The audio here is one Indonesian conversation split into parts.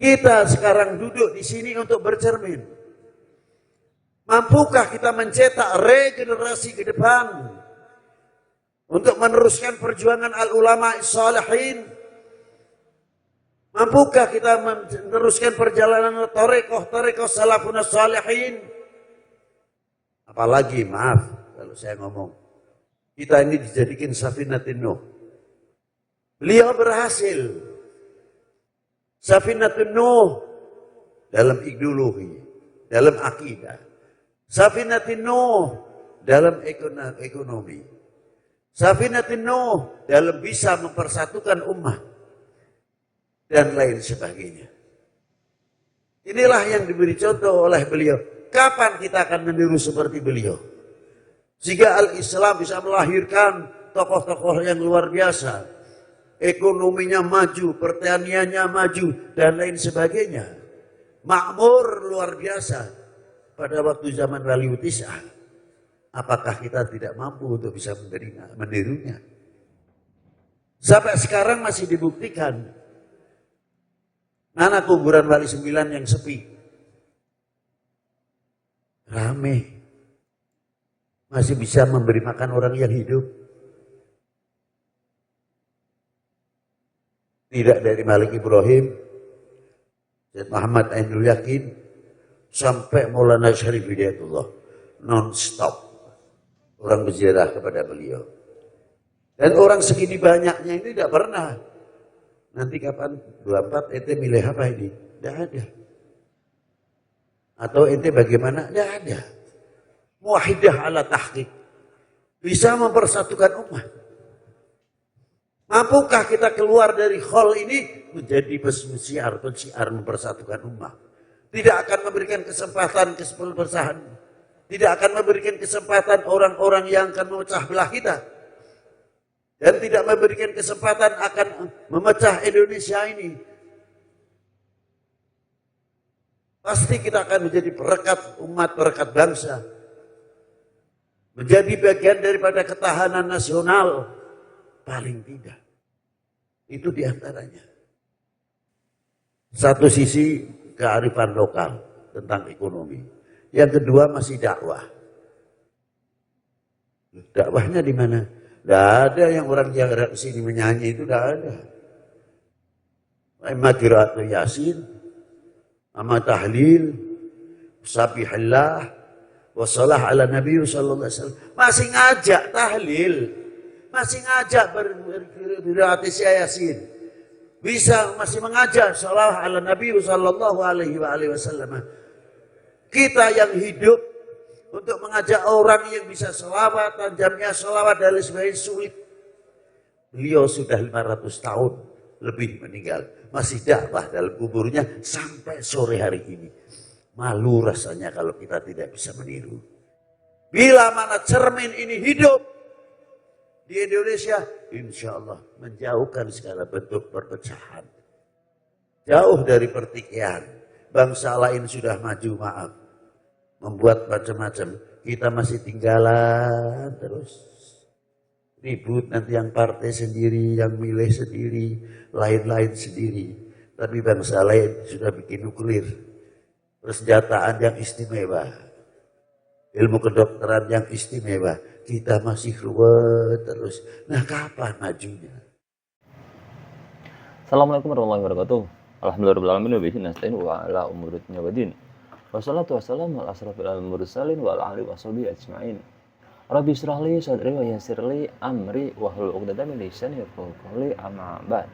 Kita sekarang duduk di sini untuk bercermin. Mampukah kita mencetak regenerasi ke depan untuk meneruskan perjuangan al-ulama as-salihin? Mampukah kita meneruskan perjalanan tarekoh salafun as-salihin? Apalagi, maaf kalau saya ngomong, kita ini dijadikan Safinatin Nuh. Beliau berhasil. Safinatin Nuh dalam ideologi, dalam akidah. Safinatin Nuh dalam ekonomi. Safinatin Nuh dalam bisa mempersatukan umat dan lain sebagainya. Inilah yang diberi contoh oleh beliau. Kapan kita akan meniru seperti beliau? Sehingga al-Islam bisa melahirkan tokoh-tokoh yang luar biasa. Ekonominya maju, pertaniannya maju, dan lain sebagainya. Makmur luar biasa pada waktu zaman Waliut Tis'ah. Apakah kita tidak mampu untuk bisa menirunya? Sampai sekarang masih dibuktikan. Mana kuburan Wali 9 yang sepi? Rame. Masih bisa memberi makan orang yang hidup. Tidak dari Malik Ibrahim, Syed Muhammad Ainul Yakin, sampai Maulana Syarif Hidayatullah. Non-stop. Orang berziarah kepada beliau. Dan orang segini banyaknya ini tidak pernah. Nanti kapan 24 ente milih apa ini? Tidak ada. Atau ente bagaimana? Tidak ada. Muwahidah ala tahqiq. Bisa mempersatukan umat. Mampukah kita keluar dari hall ini menjadi pensiar mempersatukan umat? Tidak akan memberikan kesempatan kesepuluhan. Tidak akan memberikan kesempatan orang-orang yang akan memecah belah kita. Dan tidak memberikan kesempatan akan memecah Indonesia ini. Pasti kita akan menjadi perekat umat, perekat bangsa. Menjadi bagian daripada ketahanan nasional. Paling tidak. Itu diantaranya. Satu sisi kearifan lokal tentang ekonomi. Yang kedua masih dakwah. Dakwahnya di mana? Tidak ada yang orang Jawa ke sini menyanyi itu, tidak ada. Imma qiraatul Yasin, amma tahlil, sabihillah, wassalah ala Nabi sallallahu alaihi wasallam. Masih ngajak tahlil, masih ngajak berqiraatul Yasin. Bisa masih mengajak salah ala Nabi sallallahu alaihi wasallam. Kita yang hidup untuk mengajak orang yang bisa selawat, tajamnya selawat dan lain sebagainya sulit. Beliau sudah 500 tahun lebih meninggal. Masih dakwah dalam kuburnya sampai sore hari ini. Malu rasanya kalau kita tidak bisa meniru. Bila mana cermin ini hidup di Indonesia, insya Allah menjauhkan segala bentuk perpecahan. Jauh dari pertikaian. Bangsa lain sudah maju, maaf. Membuat macam-macam. Kita masih tinggalan terus. Ribut nanti yang partai sendiri, yang milih sendiri, lain-lain sendiri. Tapi bangsa lain sudah bikin nuklir. Persenjataan yang istimewa. Ilmu kedokteran yang istimewa. Kita masih ruwet terus. Nah, kapan majunya? Assalamualaikum warahmatullahi wabarakatuh. Alhamdulillahirabbil alamin wa bihi nasta'in wa ala umuri dunya waddin. Wassalatu wassalamu ala asrofil mursalin wa ala alihi washabihi ajmain. Rabbi shrah li sadri wa yassir li amri wahlul 'uqdatam min lisani yafqahu qawli, amma ba'd.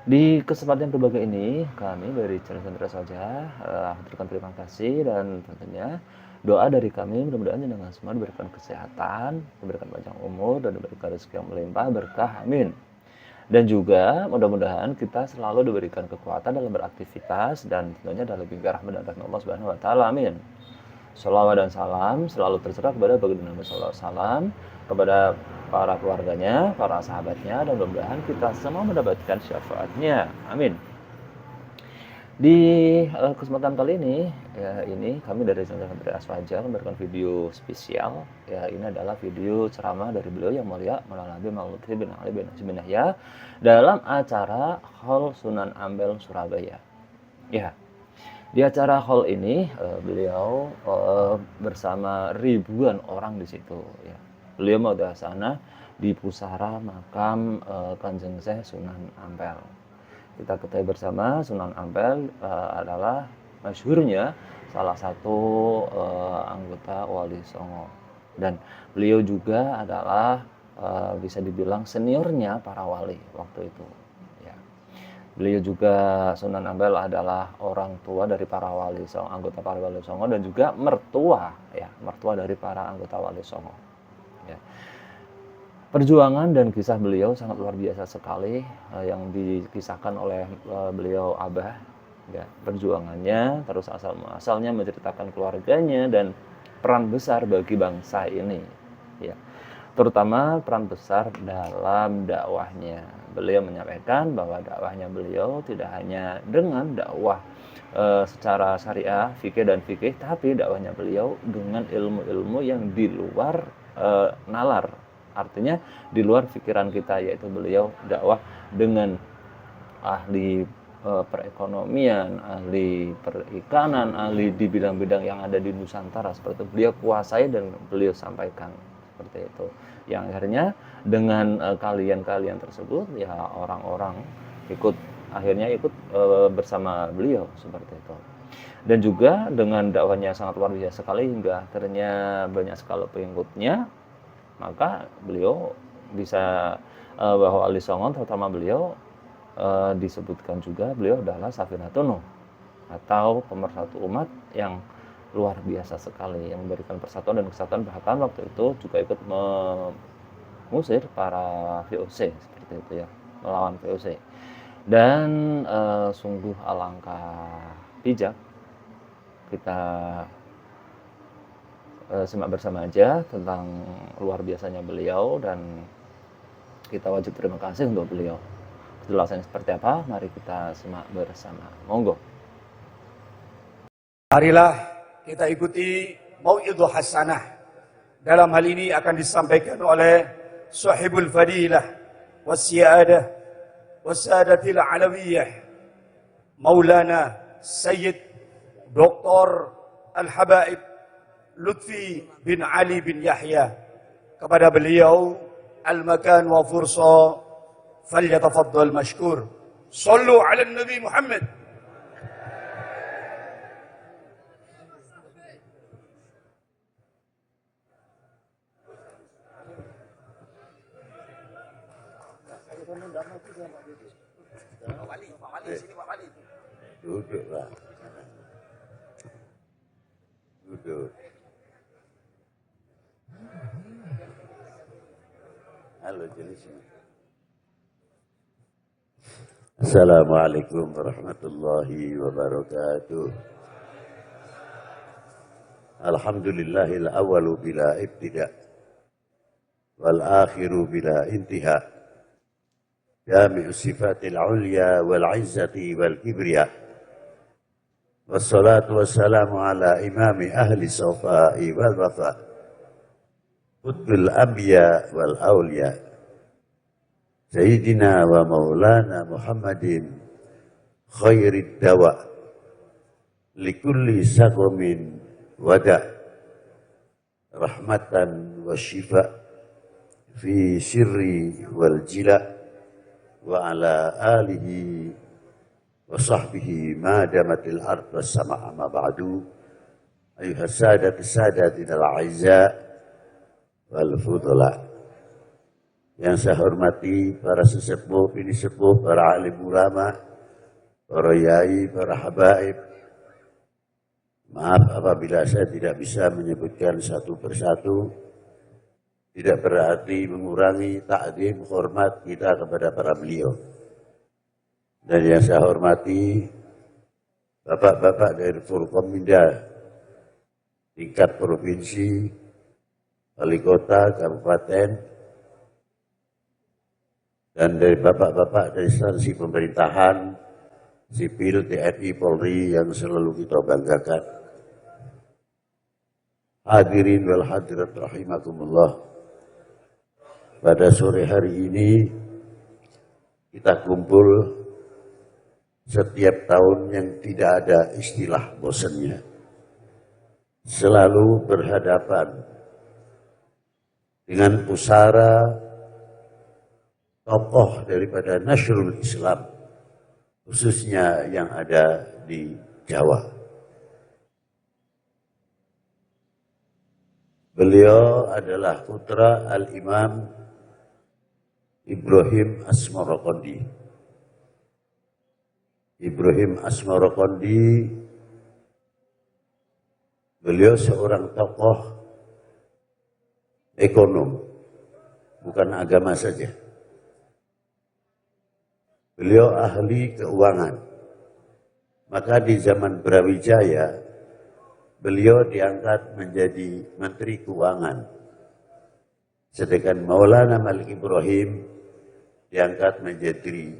Di kesempatan berbagai ini kami dari channel Sandra saja haturkan terima kasih dan tentunya doa dari kami mudah-mudahan jenengan semua diberikan kesehatan, diberikan panjang umur dan diberikan rezeki yang melimpah berkah, amin. Dan juga mudah-mudahan kita selalu diberikan kekuatan dalam beraktivitas dan tentunya dalam rahmat dan rahmat Allah Subhanahu wa taala. Amin. Shalawat dan salam selalu terserah kepada baginda Nabi sallallahu alaihi wasallam, kepada para keluarganya, para sahabatnya, dan mudah-mudahan kita semua mendapatkan syafaatnya. Amin. Di kesempatan kali ini, ya ini kami dari Chandra Santri Aswaja memberikan video spesial. Ya ini adalah video ceramah dari beliau yang mulia Maulana Habib Lutfi bin Ali bin Hasyim bin Yahya dalam acara Hall Sunan Ampel Surabaya. Ya, di acara hall ini beliau bersama ribuan orang di situ. Ya, beliau mau ke sana di pusara makam Kanjeng Syekh Sunan Ampel. Kita ketahui bersama Sunan Ampel adalah masyhurnya salah satu anggota Wali Songo, dan beliau juga adalah bisa dibilang seniornya para wali waktu itu. Ya. Beliau juga Sunan Ampel adalah orang tua dari para wali songo, anggota para wali songo, dan juga mertua dari para anggota Wali Songo. Ya. Perjuangan dan kisah beliau sangat luar biasa sekali yang dikisahkan oleh beliau Abah. Ya, perjuangannya terus asal-muasalnya menceritakan keluarganya dan peran besar bagi bangsa ini. Ya, terutama peran besar dalam dakwahnya. Beliau menyampaikan bahwa dakwahnya beliau tidak hanya dengan dakwah secara syariah, fikih dan fikih, tapi dakwahnya beliau dengan ilmu-ilmu yang di luar nalar. Artinya di luar pikiran kita, yaitu beliau dakwah dengan ahli perekonomian, ahli perikanan, ahli di bidang-bidang yang ada di Nusantara seperti itu. Beliau kuasai dan beliau sampaikan seperti itu. Yang akhirnya dengan kalian-kalian tersebut ya orang-orang akhirnya ikut bersama beliau seperti itu. Dan juga dengan dakwahnya sangat luar biasa sekali hingga akhirnya banyak sekali pengikutnya. Maka beliau bisa bahwa Wali Songo terutama beliau disebutkan juga beliau adalah Safinatun Nuh atau pemersatu umat yang luar biasa sekali, yang memberikan persatuan dan kesatuan, bahkan waktu itu juga ikut mengusir para VOC seperti itu ya, melawan VOC. Dan sungguh alangkah bijak kita simak bersama aja tentang luar biasanya beliau, dan kita wajib terima kasih untuk beliau. Kejelasannya seperti apa? Mari kita simak bersama. Monggo. Marilah kita ikuti mau'idhah hasanah. Dalam hal ini akan disampaikan oleh sahibul fadilah wasyiadah wasadatil alawiyah Maulana Sayyid Dr. Al-Habaib Lutfi bin Ali bin Yahya. Kepada beliau al-makan wa fursa falyatafaddal mashkur. Sallu ala Nabi Muhammad. Duduklah. Duduk. Halo jenisnya. Assalamualaikum warahmatullahi wabarakatuh. Alhamdulillahil awalu bila ibtida wal akhiru bila intiha. Jami'u sifatil ulya wal izzati wal kibriya. Wassalatu wassalamu ala imami ahli sawfa'i wal wafa'. Qutbul anbiya wal awliya Sayyidina wa maulana Muhammadin khairid dawa likulli saqamin wada rahmatan wa shifa fi sirri wal jila wa ala alihi wa sahbihi ma damatil ard was sama'a ma ba'du ayuhas sadatil a'izza wal fudala. Yang saya hormati para sesepuh, ini sepuh, para alim ulama, para yai, para habaib. Maaf apabila saya tidak bisa menyebutkan satu persatu. Tidak berarti mengurangi takdim hormat kita kepada para beliau. Dan yang saya hormati bapak-bapak dari Forkominda tingkat provinsi, wali kota, kabupaten, dan dari bapak-bapak dari instansi pemerintahan sipil, TNI, Polri yang selalu kita banggakan. Hadirin wal hadirat rahimakumullah. Pada sore hari ini kita kumpul setiap tahun yang tidak ada istilah bosannya. Selalu berhadapan dengan pusara tokoh daripada Nasrul Islam, khususnya yang ada di Jawa. Beliau adalah putra Al-Imam Ibrahim Asmarokondi. Ibrahim Asmarokondi, beliau seorang tokoh ekonom, bukan agama saja. Beliau ahli keuangan. Maka di zaman Brawijaya, beliau diangkat menjadi Menteri Keuangan. Sedangkan Maulana Malik Ibrahim diangkat menjadi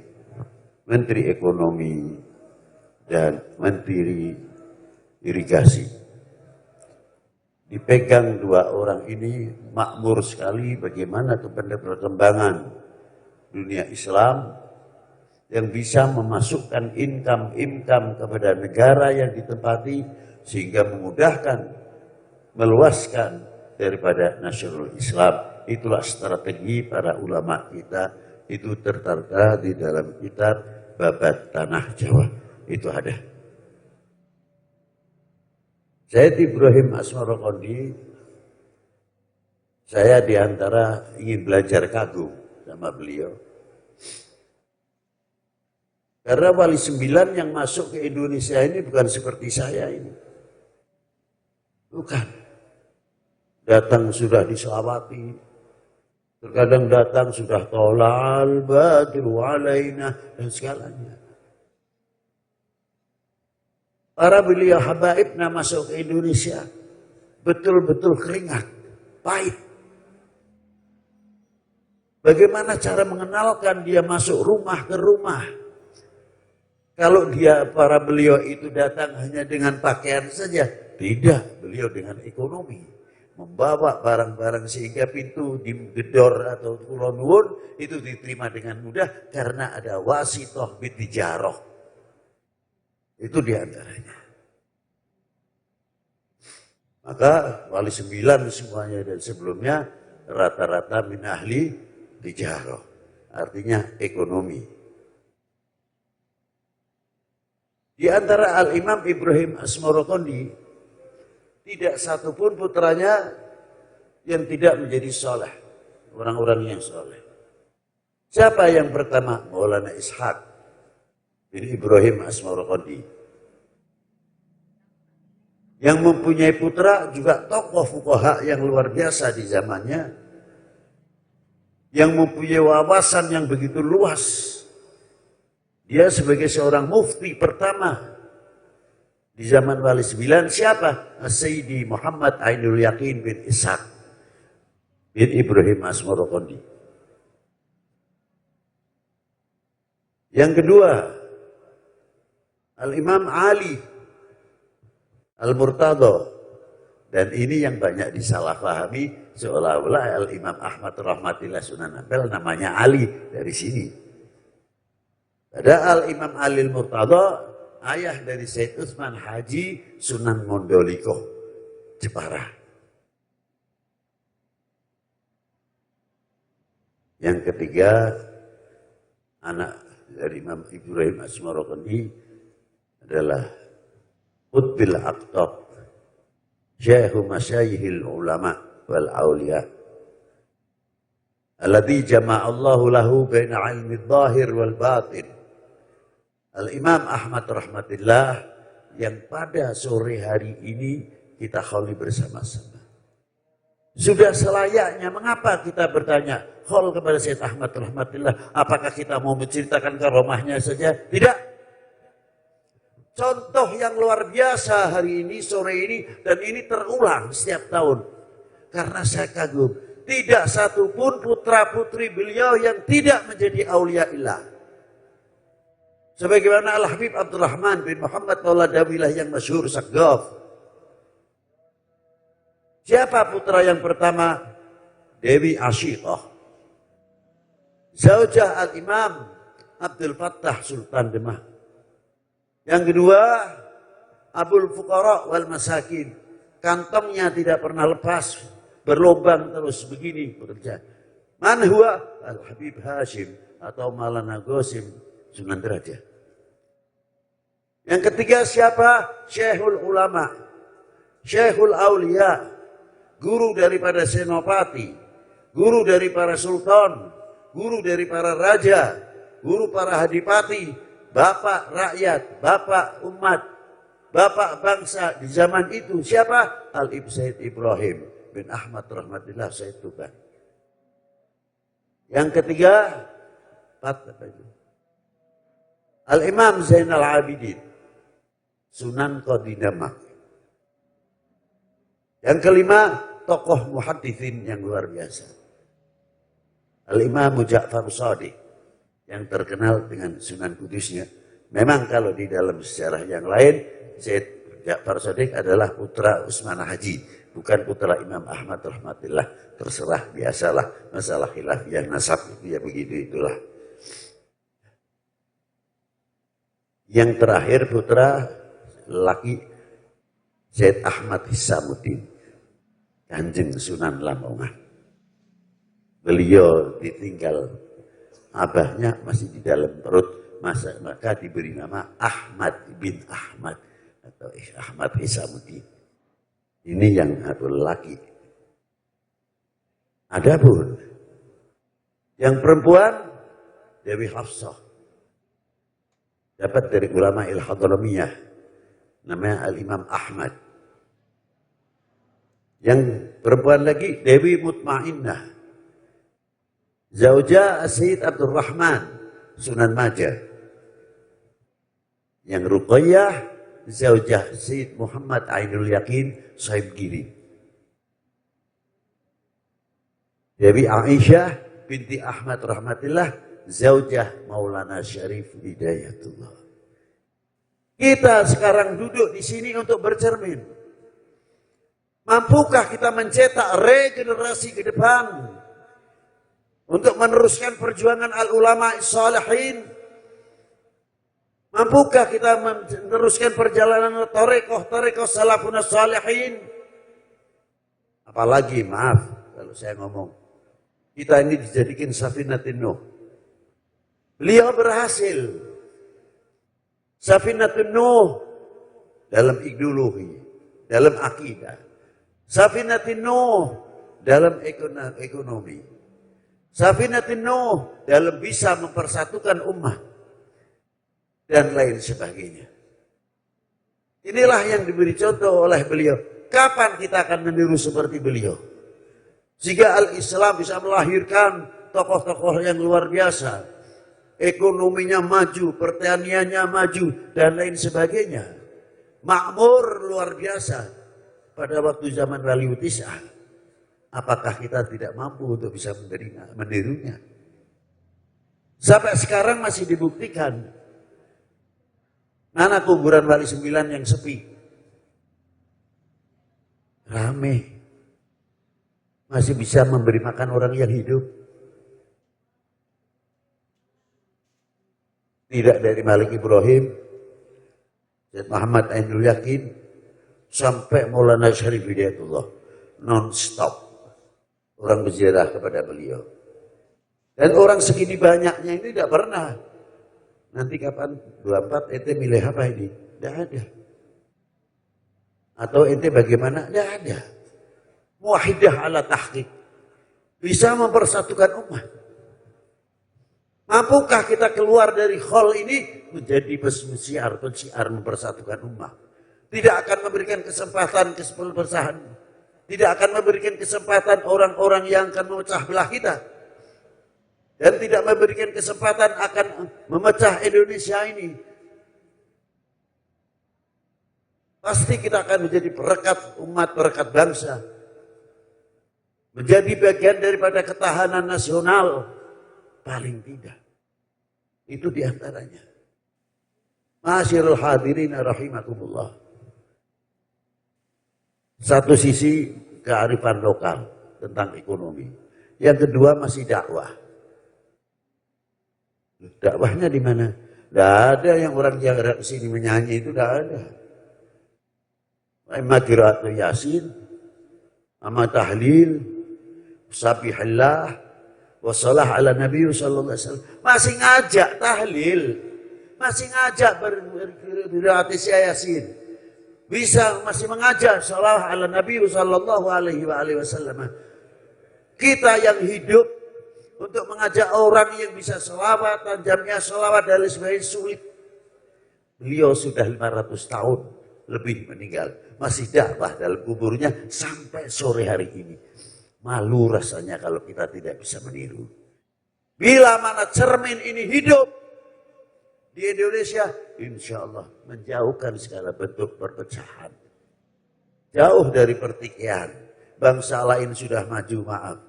Menteri Ekonomi dan Menteri Irigasi. Dipegang dua orang ini, makmur sekali bagaimana kepada perkembangan dunia Islam yang bisa memasukkan income kepada negara yang ditempati sehingga memudahkan, meluaskan daripada Nasrul Islam. Itulah strategi para ulama kita, itu tertera di dalam kitab Babat Tanah Jawa. Itu ada. Saya Ibrahim Asmarokondi, saya diantara ingin belajar kagum sama beliau. Karena Wali Sembilan yang masuk ke Indonesia ini bukan seperti saya ini. Bukan. Datang sudah diselawati. Terkadang datang sudah tolal badru alaina dan segalanya. Para beliau habaibna masuk ke Indonesia betul-betul keringat, pahit. Bagaimana cara mengenalkan dia masuk rumah ke rumah? Kalau para beliau itu datang hanya dengan pakaian saja, tidak, beliau dengan ekonomi. Membawa barang-barang sehingga pintu digedor atau kulonwun itu diterima dengan mudah karena ada wasitoh bitijaroh. Itu diantaranya. Maka Wali Sembilan semuanya dan sebelumnya rata-rata min ahli tijaroh. Artinya ekonomi. Di antara Al-Imam Ibrahim Asmarokondi, tidak satupun putranya yang tidak menjadi soleh. Orang-orang yang soleh. Siapa yang pertama? Maulana Ishaq bin Ibrahim Asmarokondi. Yang mempunyai putra juga tokoh fuqaha yang luar biasa di zamannya. Yang mempunyai wawasan yang begitu luas. Dia sebagai seorang mufti pertama di zaman Wali Sembilan siapa? Sayyidi Muhammad Ainul Yakin bin Ishaq bin Ibrahim Asmarokondi. Yang kedua, Al-Imam Ali Al-Murtadha. Dan ini yang banyak disalahpahami seolah-olah Al-Imam Ahmad Rahmatillah Sunan Ampel namanya Ali dari sini. Ada Al-Imam Ali Al-Murtadha, ayah dari Sayyid Utsman Haji Sunan Mondoliko, Jepara. Yang ketiga, anak dari Imam Ibrahim Asmarokondi adalah Qutbil Aqtab, Syekhu Masyayihil Ulama wal Awliya. Alladhi jama'allahu lahu baina ilmi dhahir wal batin. Al-Imam Ahmad Rahmatillah yang pada sore hari ini kita kholi bersama-sama. Sudah selayaknya, mengapa kita bertanya khol kepada Syekh Ahmad Rahmatillah, apakah kita mau menceritakan karomahnya saja? Tidak. Contoh yang luar biasa hari ini, sore ini, dan ini terulang setiap tahun. Karena saya kagum, tidak satupun putra-putri beliau yang tidak menjadi aulia illah. Sebagaimana Al-Habib Abdurrahman bin Muhammad Maula Dawilah yang masyhur Saggaf. Siapa putra yang pertama? Dewi Ashiqah. Zaujah Al-Imam Abdul Fattah Sultan Demak. Yang kedua, Abul Fuqara wal Masakin. Kantongnya tidak pernah lepas, berlubang terus begini bekerja. Man huwa? Al-Habib Hashim atau Maulana Qasim Sunan Derajat. Yang ketiga siapa? Syekhul Ulama, Syekhul Aulia, guru daripada senopati, guru dari para sultan, guru dari para raja, guru para hadipati, bapak rakyat, bapak umat, bapak bangsa di zaman itu. Siapa? Al-Ibn Said Ibrahim bin Ahmad Rahmatillah Said Tuban. Yang ketiga, Al-Imam Zainal Abidin, Sunan Qadi Demak. Yang kelima, tokoh muhaditsin yang luar biasa. Al-Imam Ja'far Shadiq, yang terkenal dengan Sunan Kudusnya. Memang kalau di dalam sejarah yang lain, Syed Ja'far Shadiq adalah putra Utsman Haji, bukan putra Imam Ahmad Rahmatillah. Terserah, biasalah masalah khilafiyah nasab itu ya begitu itulah. Yang terakhir putra laki Syed Ahmad Hisamuddin, Kanjeng Sunan Lamongan. Beliau ditinggal abahnya masih di dalam perut, maka diberi nama Ahmad bin Ahmad atau Ahmad Hisamuddin. Ini yang laki. Adapun yang perempuan, Dewi Hafsah, dapat dari ulama Il-Hadramiyah, namanya Al-Imam Ahmad. Yang perempuan lagi, Dewi Mutmainnah, Zaujah Sayyid Abdurrahman Sunan Majah. Yang Ruqayyah, Zaujah Sayyid Muhammad Ainul Yakin Sahib Giri. Dewi Aisyah binti Ahmad Rahmatillah, Zaujah Maulana Syarif Hidayatullah. Kita sekarang duduk di sini untuk bercermin. Mampukah kita mencetak regenerasi ke depan untuk meneruskan perjuangan al-ulama as-salihin? Mampukah kita meneruskan perjalanan tarekoh salafun as-salihin? Apalagi, maaf kalau saya ngomong, kita ini dijadikan Safinatin Nuh. Beliau berhasil. Safinatin Nuh dalam ideologi, dalam akidah. Safinatin Nuh dalam ekonomi. Safinatin Nuh dalam bisa mempersatukan umat. Dan lain sebagainya. Inilah yang diberi contoh oleh beliau. Kapan kita akan meniru seperti beliau? Sehingga Al-Islam bisa melahirkan tokoh-tokoh yang luar biasa. Ekonominya maju, pertaniannya maju, dan lain sebagainya. Makmur luar biasa pada waktu zaman Wali Utisah. Apakah kita tidak mampu untuk bisa menirunya? Sampai sekarang masih dibuktikan. Mana kuburan Wali Sembilan yang sepi? Rame. Masih bisa memberi makan orang yang hidup. Tidak dari Malik Ibrahim, Syed Muhammad Ainul Yakin, sampai Maulana Syarif Hidayatullah. Non-stop. Orang berziarah kepada beliau. Dan orang segini banyaknya ini tidak pernah. Nanti kapan 24 ente milih apa ini? Tidak ada. Atau ente bagaimana? Tidak ada. Muwahidah ala tahqiq. Bisa mempersatukan umat. Mampukah kita keluar dari khol ini menjadi pensiar mempersatukan umat? Tidak akan memberikan kesempatan kebersamaan. Tidak akan memberikan kesempatan orang-orang yang akan memecah belah kita. Dan tidak memberikan kesempatan akan memecah Indonesia ini. Pasti kita akan menjadi perekat umat, perekat bangsa. Menjadi bagian daripada ketahanan nasional. Paling tidak. Itu diantaranya. Ma'asyiral hadirin rahimakumullah. Satu sisi kearifan lokal tentang ekonomi. Yang kedua masih dakwah. Dakwahnya di mana? Tidak ada yang orang Jawa sini menyanyi itu, tidak ada. Imma qiraatul Yasin, amma tahlil, sabihillah, wassalah ala Nabi sallallahu alaihi wasallam. Masih ngajak tahlil, masih ngajak berqiraatul Yasin. Bisa masih mengajak salah ala Nabi sallallahu alaihi wasallam. Kita yang hidup untuk mengajak orang yang bisa selawat, tajamnya selawat dan lain sebagainya sulit. Beliau sudah 500 tahun lebih meninggal, masih dakwah dalam kuburnya sampai sore hari ini. Malu rasanya kalau kita tidak bisa meniru. Bila mana cermin ini hidup di Indonesia, insya Allah menjauhkan segala bentuk perpecahan. Jauh dari pertikaian. Bangsa lain sudah maju, maaf.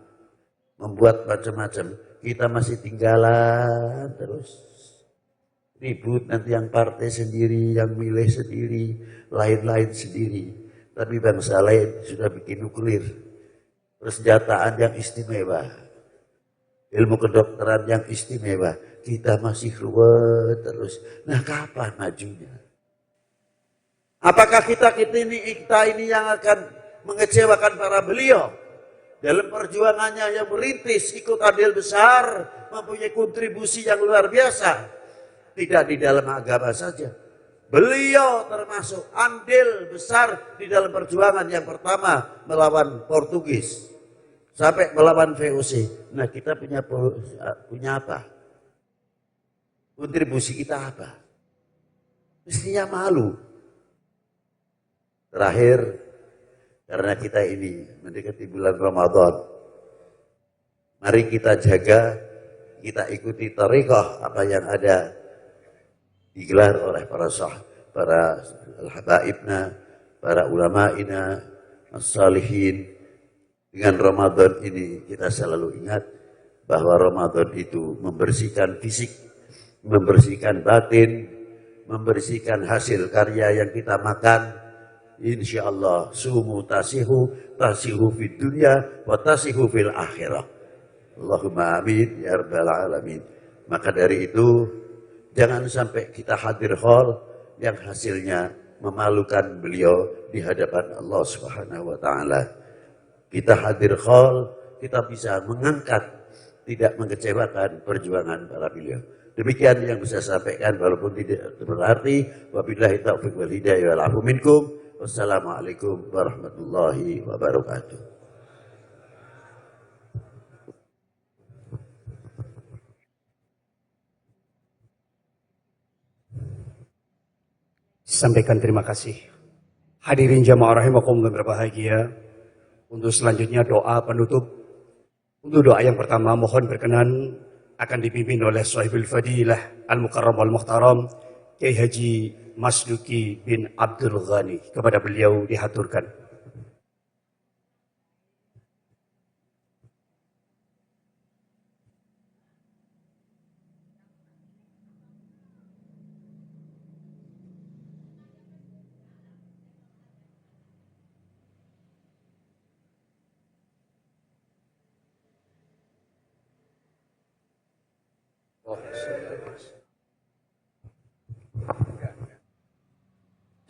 Membuat macam-macam. Kita masih tinggalan terus. Ribut nanti yang partai sendiri, yang milih sendiri, lain-lain sendiri. Tapi bangsa lain sudah bikin nuklir. Persenjataan yang istimewa. Ilmu kedokteran yang istimewa. Kita masih ruwet terus. Nah, kapan majunya? Apakah kita ini yang akan mengecewakan para beliau dalam perjuangannya yang merintis ikut andil besar, mempunyai kontribusi yang luar biasa? Tidak di dalam agama saja. Beliau termasuk andil besar di dalam perjuangan yang pertama melawan Portugis sampai melawan VOC. Nah, kita punya apa? Kontribusi kita apa? Mestinya malu. Terakhir, karena kita ini mendekati bulan Ramadan, mari kita jaga, kita ikuti thariqah apa yang ada digelar oleh para al-habaibna, para ulama'ina, as-salihin. Dengan Ramadan ini kita selalu ingat bahwa Ramadan itu membersihkan fisik, membersihkan batin, membersihkan hasil karya yang kita makan. Insyaallah sumu tasihu fid dunya wa tasihu fil akhirah. Allahumma amin ya rabbal alamin. Maka dari itu jangan sampai kita hadir hall yang hasilnya memalukan beliau di hadapan Allah Subhanahu wa taala. Kita hadir hall, kita bisa mengangkat, tidak mengecewakan perjuangan para beliau. Demikian yang bisa saya sampaikan walaupun tidak berarti. Wabillahi taufiq wal hidayah wal afu minkum. Wassalamualaikum warahmatullahi wabarakatuh. Sampaikan terima kasih. Hadirin jamaah rahimakumullah berbahagia. Untuk selanjutnya doa penutup. Untuk doa yang pertama mohon berkenan akan dipimpin oleh Sahibul Fadilah Al-Mukarram Al-Muhtaram Kiai Haji Masduki bin Abdul Ghani. Kepada beliau dihaturkan.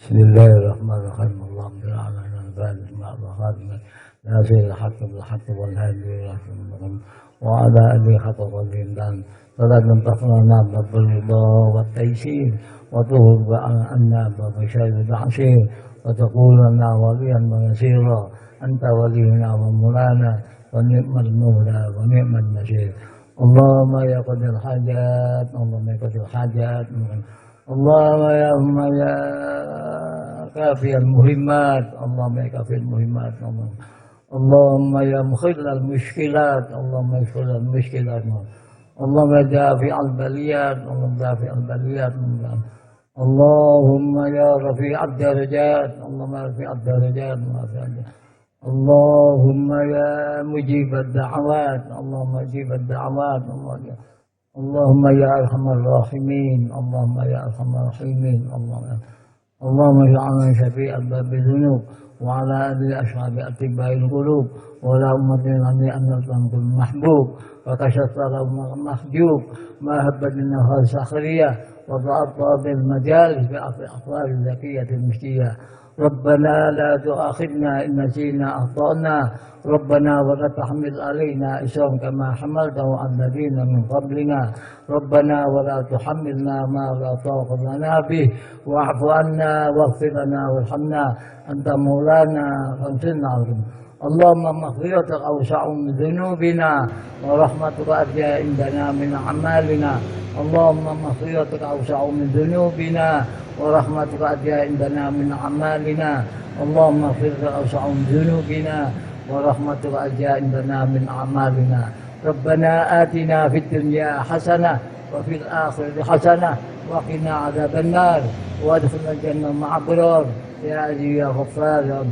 Bismillahirrahmanirrahim. Alhamdulillah. Nasil haqq bil haqq wal hadi wa ala alihi haqq dan salat mentafana babul ridha wa taysir wa tuhba anna babashir da'shir wa taqulana waliyan nasira anta waliyuna wa mulana wa ni'mal mawla wa ni'mal nasir. Allahumma ya qadir hajat, Allahumma ya qadir hajat. Allahumma ya kafiyal muhimmat, Allahumma ya kafiyal muhimmat. Allahumma ya mukhillal mushkilat, Allahumma ya mukhillal mushkilat. Allahumma ya dafi'al baliyat, Allahumma dafi'al baliyat. Allahumma ya rafi'ad darajat, Allahumma rafi'ad darajat. Allahumma ya mujibad da'awat, Allahumma mujibad da'awat. اللهم يا أرحم الراحمين، اللهم يا أرحم الراحمين، اللهم اجعلنا شفيع باب الذنوب وعلى آل أصحاب أتباع القلوب ولا أمتنا أن أنت المحبوب وكشفت لهم المحجوب ما هبت النهار صخرية وضعت بالمجالس بأخبار الزكية المشتية. ربنا لا تؤاخذنا إن نسينا أخطأنا، ربنا ولا تحمل علينا إصرا كما حملته على الذين من قبلنا، ربنا ولا تحملنا ما لا طاقة لنا به، واعف عنا واغفر لنا وارحمنا، أنت مولانا فانصرنا عليهم. اللهم مغفرتك أوسع من ذنوبنا ورحمتك أرجى عندنا من أعمالنا. اللهم مغفرتك أوسع من ذنوبنا ورحمتك أرجى عندنا من أعمالنا. اللهم مغفرتك أوسع من ذنوبنا ورحمتك أرجى عندنا من أعمالنا. ربنا آتنا في الدنيا حسنة وفي الآخرة حسنة وقنا عذاب النار وادخلنا الجنة مع أبرار يا عزيز يا غفار.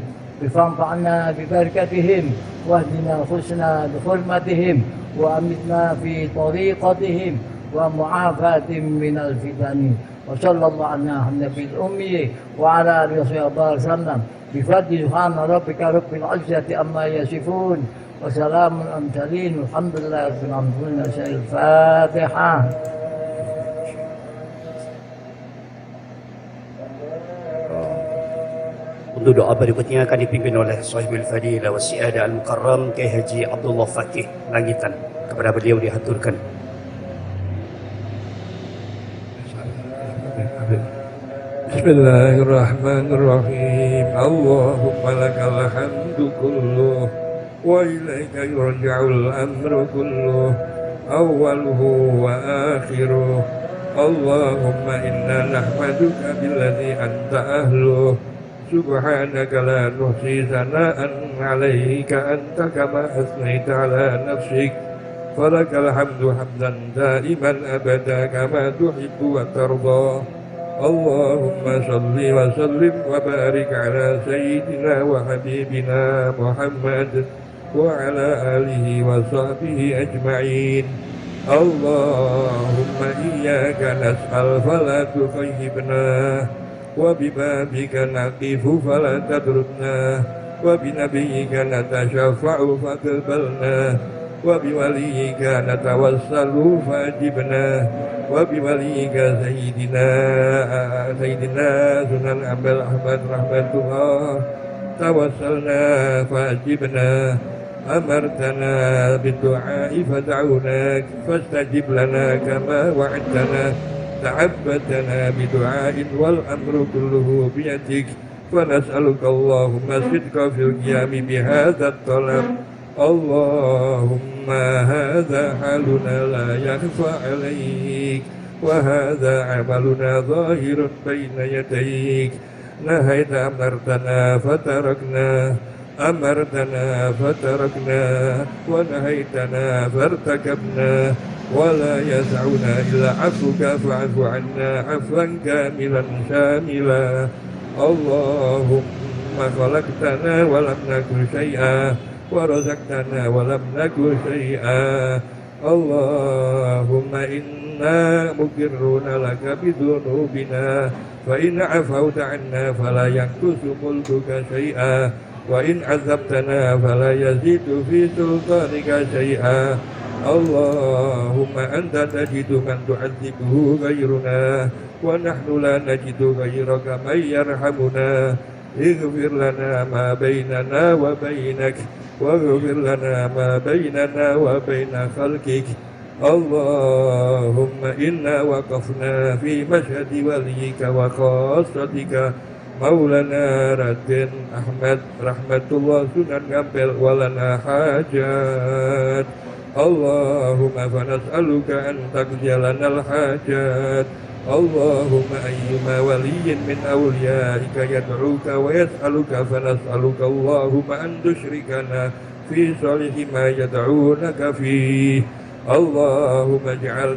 فانفعنا ببركتهم واهدنا الحسنى بحرمتهم وأمتنا في طريقتهم ومعافاة من الفتن. وصلى الله على النبي الأمي وعلى آله وصحبه وسلم بفضل سبحان ربك رب العزة عما يصفون وسلام على المرسلين والحمد لله رب العالمين. الفاتحة. Untuk doa berikutnya akan dipimpin oleh Sahibul Fadilah wa Siada Al-Mukarram Kiai Haji Abdullah Fakih Langitan. Kepada beliau dihaturkan. Bismillahirrahmanirrahim. Allahumma lakal hamdu kulluh wa ilaika yurja'ul amru kulluh awwaluhu wa akhiruh. Allahumma inna nahmaduka billadzi anta ahluh. Subhanaka la nuhsi sana'an 'alaika anta kama asnaita 'ala nafsik. Falakal hamdu hamdan daiman abada kama tuhibbu wa tarda. Allahumma salli wa sallim wa barik ala sayyidina wa habibina Muhammad wa ala alihi wa sahbihi ajma'in. Allahumma iyyaka nas'al fala tukhayyibna wa bibabika naqifu fala tadrudna wa binabiyyika natashafa'u faqbalna wa biwaliyika natawassalu fajibna wa biwaliyika sayyidina Sunan Abdul Ahmad rahmatullah tawassalna fajibna amartana bidu'ai fad'aunak fastajib lana kama wa'adtana ta'abbadana bidu'ain wal amru kulluhu biyadik wa nas'aluka Allahumma sidqa fil qiyami bihadha talab. Allahumma hadha haluna la yakhfa alaik wa hadha amaluna zahirun bayna yadayik. Nahaita amartana fatarakna wa nahaitana fartakabna wa la yas'una illa 'afwuka fa'fu 'anna 'afwan kamilan shamila. Allahumma khalaqtana wa lam nakun syai'a wa razaqtana wa lam nakun syai'a. Allahumma inna muqirruna laka bidhunubina fa in 'afawta 'anna fala yanqusu mulkuka syai'a wa in 'azabtana fala yazidu fi sultanika syai'a. Allahumma anta tajidu man tu'adzibuhu ghayruna wa nahnu la najidu ghayraka man yarhamuna. Ighfir lana ma bainana wa bainak waghfir lana ma bainana wa baina khalqik. Allahumma inna waqafna fi mashhadi waliyika wa khassatika Maulana Raden Ahmad rahmatullah Sunan Ampel walana hajat. Allahumma fanas'aluka an taqdiyalanal hajat. Allahumma ayyuma waliyin min awliyaika yad'uka wa yas'aluka fanas'aluka Allahumma an tusyrikana fi salihi ma yad'unaka fi. Allahumma ij'al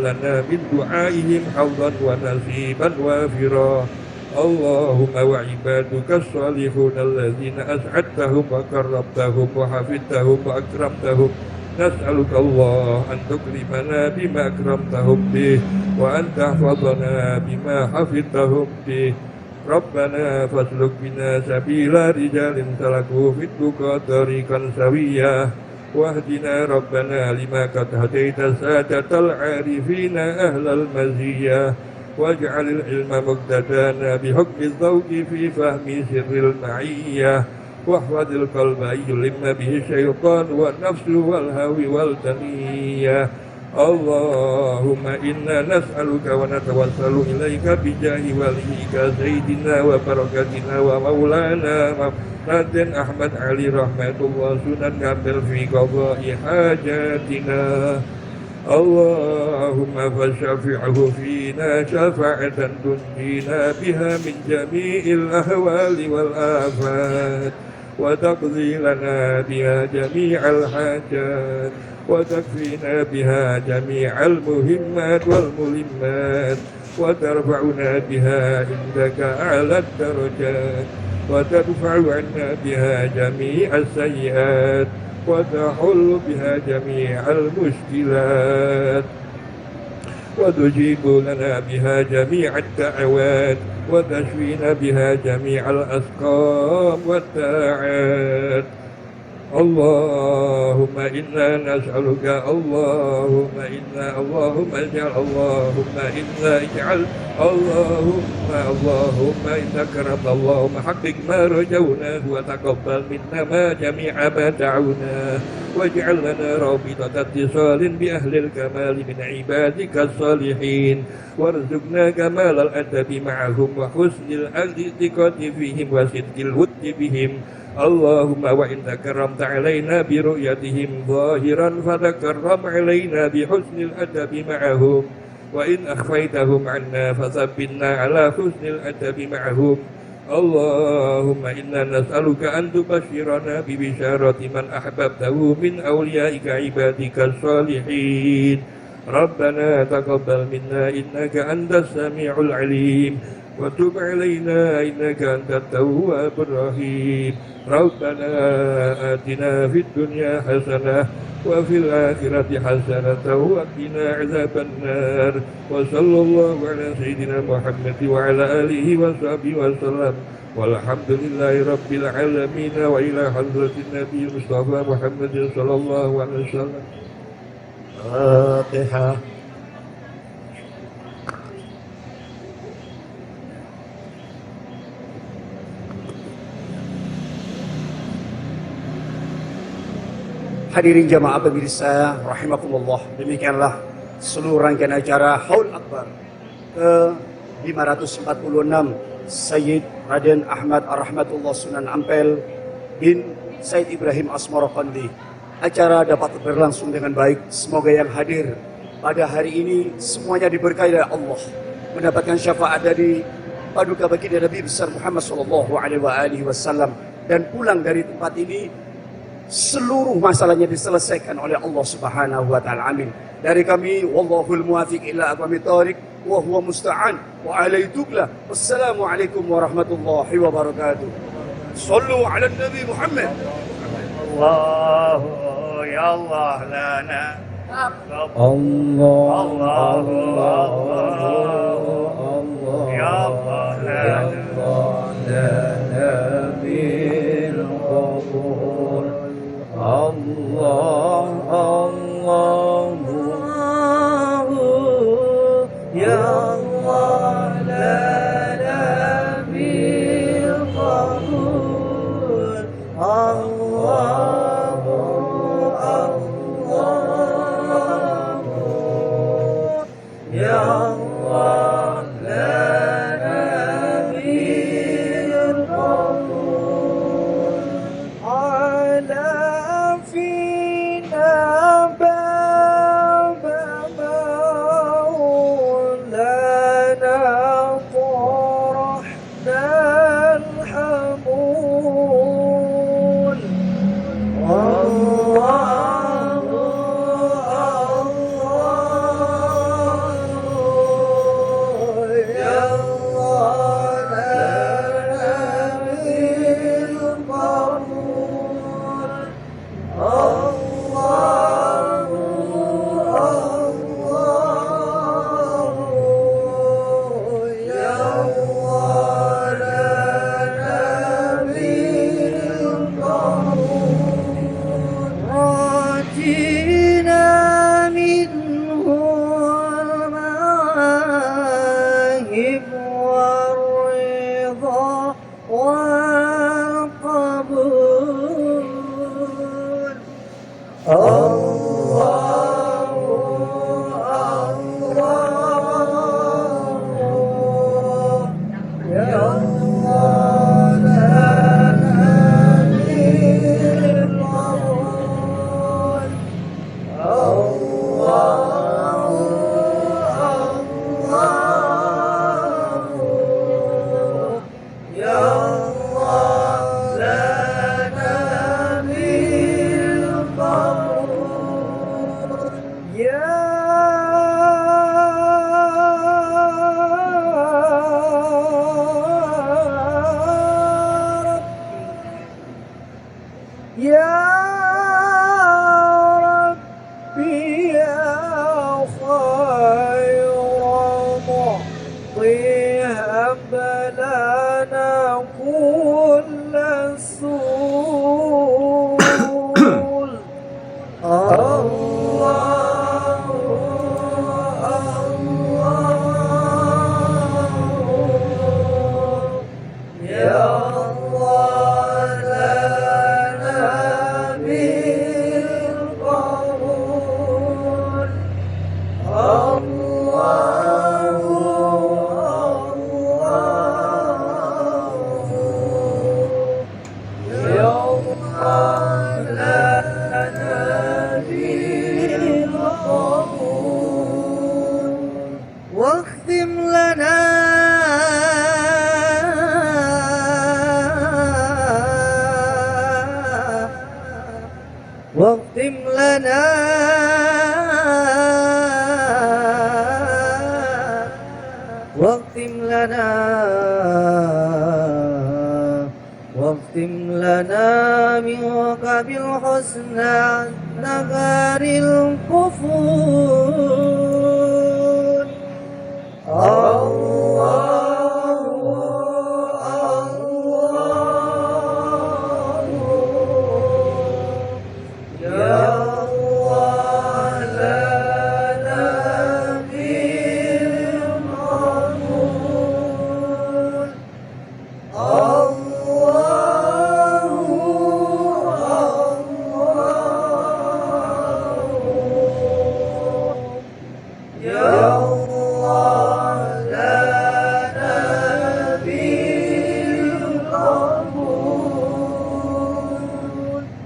lana min du'aihim hawdan wa nasiban wafira. Allahumma wa ibaduka as-salihun alladhina as'adtahum wa karramtahum wa hafidtahum wa akramtahum نسألك الله أن تكرمنا بما أكرمتهم به وأن تحفظنا بما حفظتهم به. ربنا فاسلك بنا سبيل رجال سلكوا في التقى طريقا سويا واهدنا ربنا لما قد هديت سادة العارفين أهل المزية واجعل العلم مقتدانا بحكم الذوق في فهم سر المعية واحفظ القلب أن يلم به الشيطان والنفس والهوى والدنية. اللهم إنا نسألك ونتوسل إليك بجاه وليك سيدنا وبركتنا ومولانا محمد أحمد علي رحمة الله سنن كامل في قضاء حاجاتنا. اللهم فشفعه فينا شفاعة تنجينا بها من جميع الأهوال والآفات وتقضي لنا بها جميع الحاجات وتكفينا بها جميع المهمات والملمات وترفعنا بها عندك أعلى الدرجات وتدفع عنا بها جميع السيئات وتحل بها جميع المشكلات وتجيب لنا بها جميع الدعوات وتشفينا بها جميع الأسقام والداعات. اللهم إنا نسألك اللهم إنك رب اللهم حقق ما رجوناه وتقبل منا ما جميع ما دعوناه واجعل لنا رابطة اتصال بأهل الكمال من عبادك الصالحين وارزقنا كمال الأدب معهم وحسن الاعتقاد فيهم وصدق الود بهم. اللهم وإن تكرمت علينا برؤيتهم ظاهرا فتكرم علينا بحسن الأدب معهم وإن أخفيتهم عنا فثبتنا على حسن الأدب معهم. اللهم إنا نسألك أن تبشرنا ببشارة من أحببته من أوليائك عبادك الصالحين. ربنا تقبل منا إنك أنت السميع العليم وتب علينا إنك أنت التواب الرحيم. ربنا آتنا في الدنيا حسنة وفي الآخرة حسنة وقنا عذاب النار. وصلى الله على سيدنا محمد وعلى آله وصحبه وسلم والحمد لله رب العالمين وإلى حضرة النبي المصطفى محمد صلى الله عليه وسلم. Fatihah. Hadirin jamaah pemirsa rahimakumullah, demikianlah seluruh rangkaian acara Haul Akbar ke 546 Sayyid Raden Ahmad Ar-Rahmatullah Sunan Ampel bin Said Ibrahim Asmaroqandi. Acara dapat berlangsung dengan baik. Semoga yang hadir pada hari ini semuanya diberkahi oleh Allah, mendapatkan syafaat dari paduka baginda Nabi besar Muhammad SAW dan pulang dari tempat ini seluruh masalahnya diselesaikan oleh Allah Subhanahu wa taala. Amin. Dari kami wallahul muwaffiq ila aqwamit thoriq wa huwa musta'an wa alaihi tukla. Wassalamualaikum warahmatullahi wabarakatuh. Sallu ala Nabi Muhammad. Allahu ya Allah lana. Allah Allah ya Allah lana bil qabul. Allah ya Allah lana bil qabul. Ya Allah lana لنا كل سوء واختم لنا واختم لنا واختم لنا واختم لنا منك بالحسنى نغار الكفور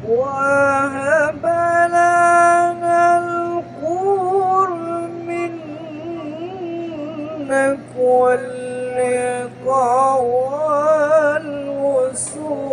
وهب لنا القرب منك واللقاء والوصول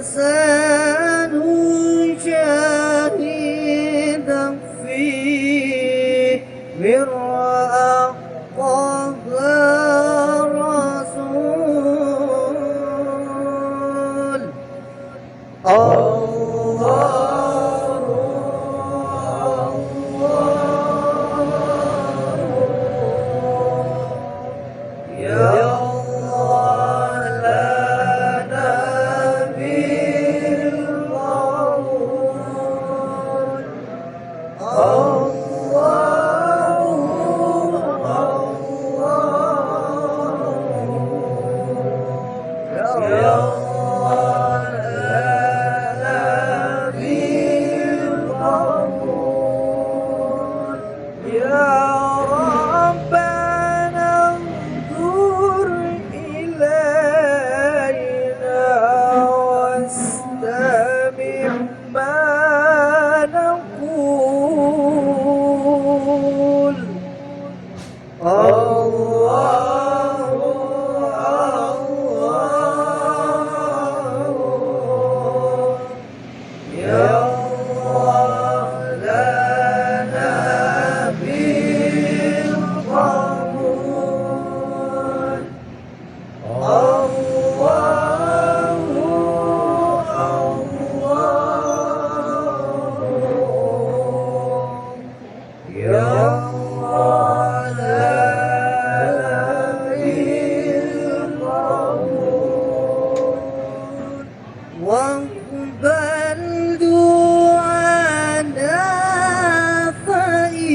عسان شاهدا فيه من رأى رسول واقبل دعانا فإنا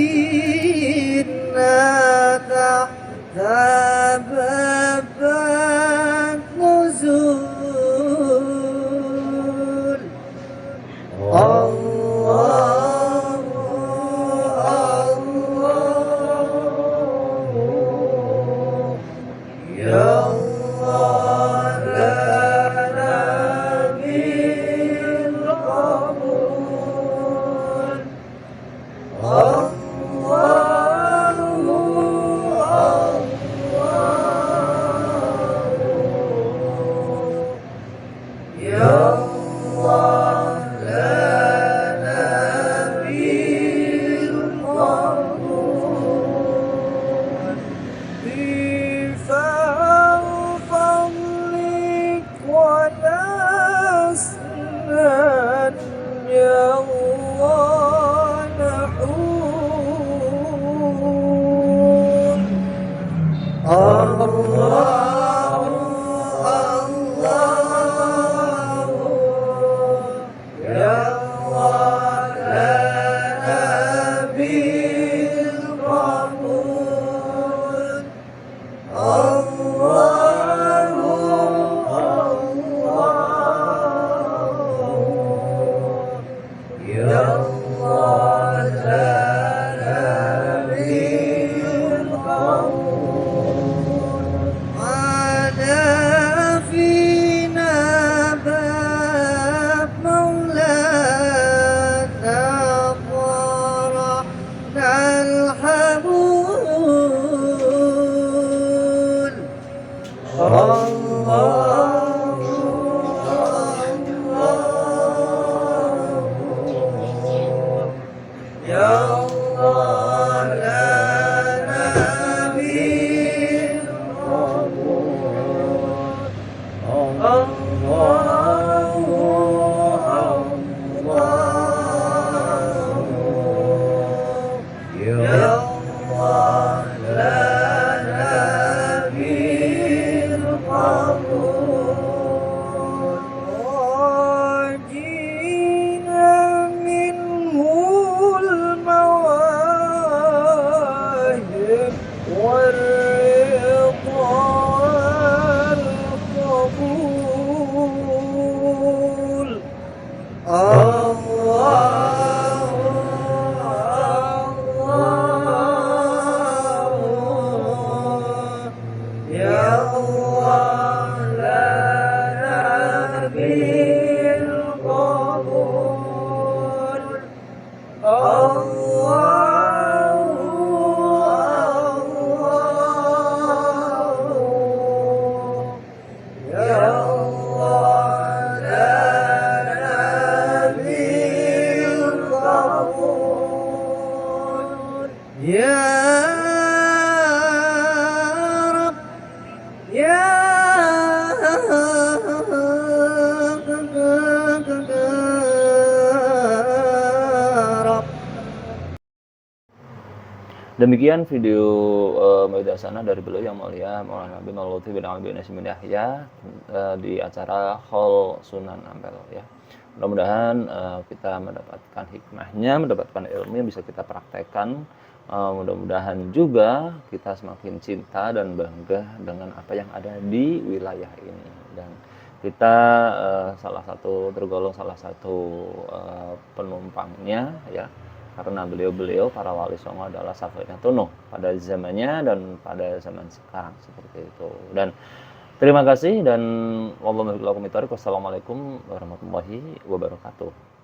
تحت باب النزول الله ada fina bab maulana farahna alhamul Wajina minhul mawahib warida al-qabul Allah Ya Allah lana bil qabul Allah Ya Allah lana bil qabul Ya Rab Ya Rab. Demikian video Maidah Sana dari beliau yang mulia Maulana Nabi Mauludi bin Ali bin Hashim bin Yahya di acara Hall Sunan Ampel ya. Mudah-mudahan kita mendapatkan hikmahnya, mendapatkan ilmu yang bisa kita praktekkan. Mudah-mudahan juga kita semakin cinta dan bangga dengan apa yang ada di wilayah ini, dan kita tergolong salah satu penumpangnya ya, karena beliau-beliau para wali songo adalah Safinatun Nuh pada zamannya dan pada zaman sekarang seperti itu. Dan terima kasih dan wassalamualaikum warahmatullahi wabarakatuh.